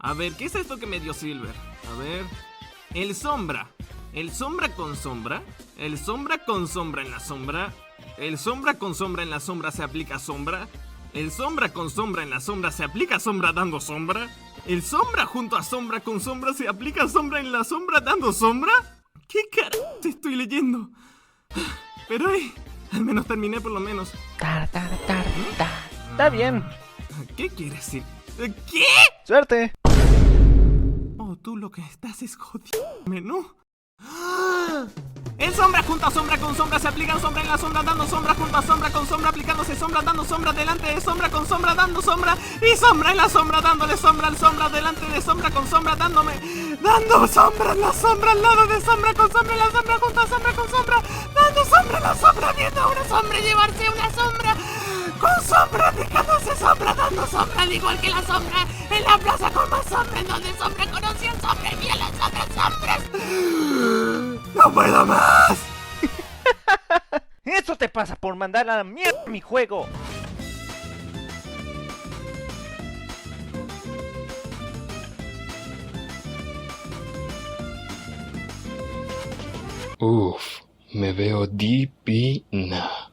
A ver, ¿qué es esto que me dio Silver? A ver. El sombra. El sombra con sombra. El sombra con sombra en la sombra. El sombra con sombra en la sombra se aplica sombra. El sombra con sombra en la sombra se aplica sombra dando sombra. El sombra junto a sombra con sombra se aplica sombra en la sombra dando sombra. ¿Qué carajo estoy leyendo? Pero al menos terminé por lo menos. Está bien. ¿Qué quieres decir? ¿Qué? Suerte. Oh, tú lo que estás es jodiéndome, ¿no? El sombra junto a sombra con sombra se aplican sombra en la sombra dando sombra junto a sombra con sombra aplicándose sombra dando sombra delante de sombra con sombra dando sombra y sombra en la sombra dándole sombra al sombra delante de sombra con sombra dando sombra en la sombra al lado de sombra con sombra en la sombra junto a sombra con sombra dando sombra en la sombra viendo a una sombra llevarse una sombra con sombra aplicándose sombra dando sombra al igual que la sombra en la plaza con más sombra en donde sombra conocía al sombra y vi a las otras sombras. ¡No puedo más! Eso te pasa por mandar a la mierda mi juego. Uf, me veo divina.